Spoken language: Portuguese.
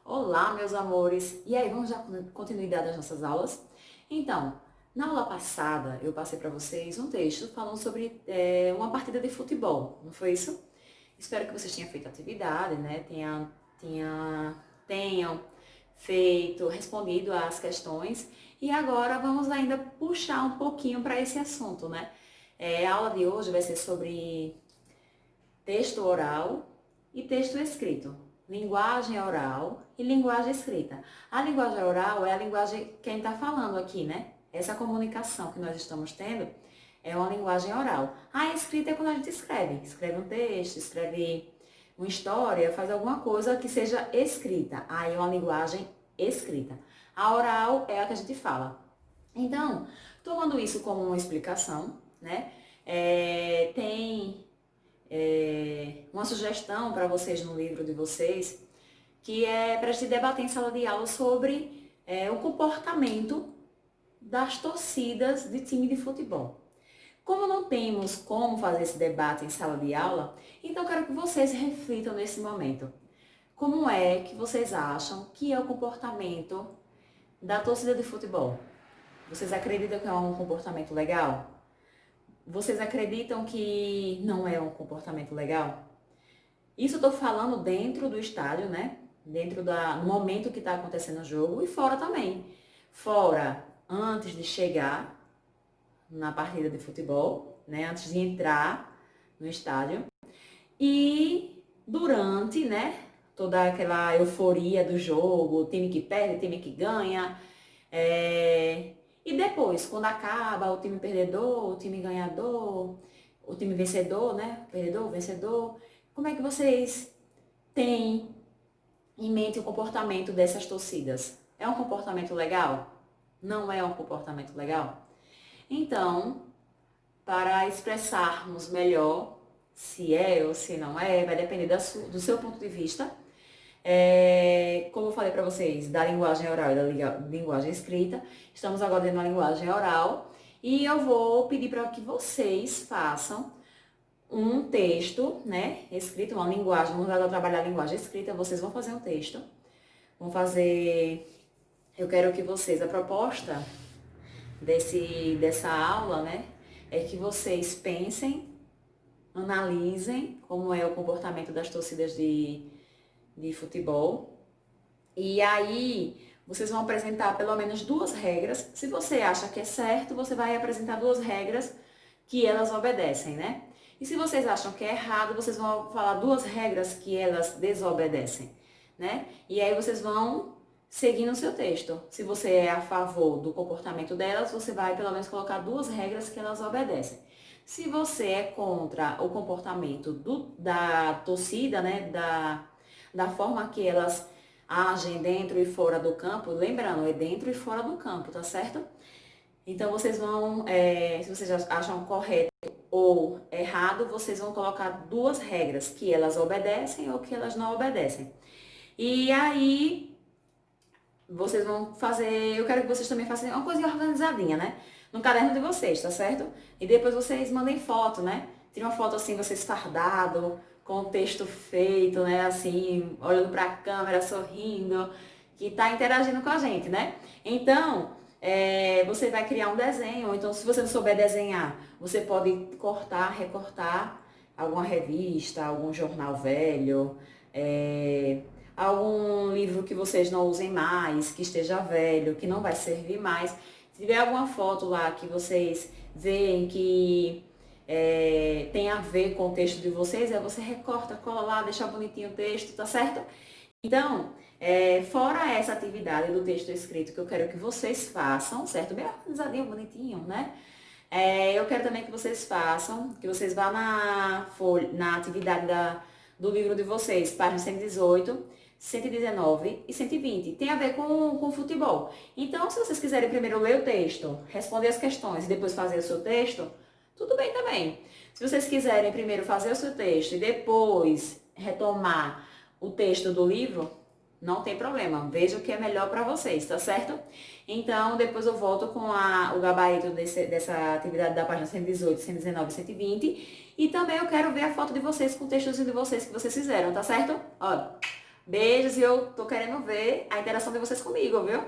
Olá, meus amores! E aí, vamos dar continuidade às nossas aulas? Então, na aula passada, eu passei para vocês um texto falando sobre uma partida de futebol, não foi isso? Espero que vocês tenham feito a atividade, né? Tenham feito, respondido às questões. E agora vamos ainda puxar um pouquinho para esse assunto, né? A aula de hoje vai ser sobre texto oral e texto escrito. Linguagem oral e linguagem escrita. A linguagem oral é a linguagem que a gente está falando aqui, né? Essa comunicação que nós estamos tendo é uma linguagem oral. A escrita é quando a gente escreve. Escreve um texto, escreve uma história, faz alguma coisa que seja escrita. Aí é uma linguagem escrita. A oral é a que a gente fala. Então, tomando isso como uma explicação, né? Tem uma sugestão para vocês no livro de vocês, que é para a gente debater em sala de aula sobre o comportamento das torcidas de time de futebol. Como não temos como fazer esse debate em sala de aula, então quero que vocês reflitam nesse momento. Como é que vocês acham que é o comportamento da torcida de futebol? Vocês acreditam que é um comportamento legal? Vocês acreditam que não é um comportamento legal? Isso eu tô falando dentro do estádio, né? No momento que está acontecendo o jogo e fora também. Fora, antes de chegar na partida de futebol, né? Antes de entrar no estádio. E durante, né? Toda aquela euforia do jogo, o time que perde, o time que ganha. E depois, quando acaba, o time perdedor, o time ganhador, o time vencedor, né? Perdedor, vencedor. Como é que vocês têm em mente o comportamento dessas torcidas? É um comportamento legal? Não é um comportamento legal? Então, para expressarmos melhor se é ou se não é, vai depender do seu ponto de vista. Como eu falei para vocês, da linguagem oral e da linguagem escrita, estamos agora dentro da linguagem oral e eu vou pedir para que vocês façam um texto, né, escrito, uma linguagem, vamos agora trabalhar a linguagem escrita, vocês vão fazer um texto, eu quero que vocês, a proposta dessa aula, né, é que vocês pensem, analisem como é o comportamento das torcidas de futebol, e aí vocês vão apresentar pelo menos duas regras. Se você acha que é certo, você vai apresentar duas regras que elas obedecem, né? E se vocês acham que é errado, vocês vão falar duas regras que elas desobedecem, né? E aí vocês vão seguir no seu texto. Se você é a favor do comportamento delas, você vai pelo menos colocar duas regras que elas obedecem. Se você é contra o comportamento da torcida, né? Da forma que elas agem dentro e fora do campo, lembrando, é dentro e fora do campo, tá certo? Então vocês vão, se vocês acham correto ou errado, vocês vão colocar duas regras, que elas obedecem ou que elas não obedecem. E aí, vocês vão fazer, eu quero que vocês também façam uma coisinha organizadinha, né? No caderno de vocês, tá certo? E depois vocês mandem foto, né? Tira uma foto assim, vocês fardado, com o texto feito, né? Assim, olhando pra câmera, sorrindo, que tá interagindo com a gente, né? Então, você vai criar um desenho, ou então se você não souber desenhar, você pode cortar, recortar alguma revista, algum jornal velho, algum livro que vocês não usem mais, que esteja velho, que não vai servir mais. Se tiver alguma foto lá que vocês veem que tem a ver com o texto de vocês, aí você recorta, cola lá, deixa bonitinho o texto, tá certo? Então, fora essa atividade do texto escrito que eu quero que vocês façam, certo? Bem organizadinho, bonitinho, né? Eu quero também que vocês façam, que vocês vá na atividade do livro de vocês, páginas 118, 119 e 120. Tem a ver com futebol. Então, se vocês quiserem primeiro ler o texto, responder as questões e depois fazer o seu texto, tudo bem também. Se vocês quiserem primeiro fazer o seu texto e depois retomar o texto do livro, não tem problema. Veja o que é melhor para vocês, tá certo? Então, depois eu volto com o gabarito dessa atividade da página 118, 119 e 120. E também eu quero ver a foto de vocês com o textozinho de vocês que vocês fizeram, tá certo? Ó, Beijos e eu tô querendo ver a interação de vocês comigo, viu?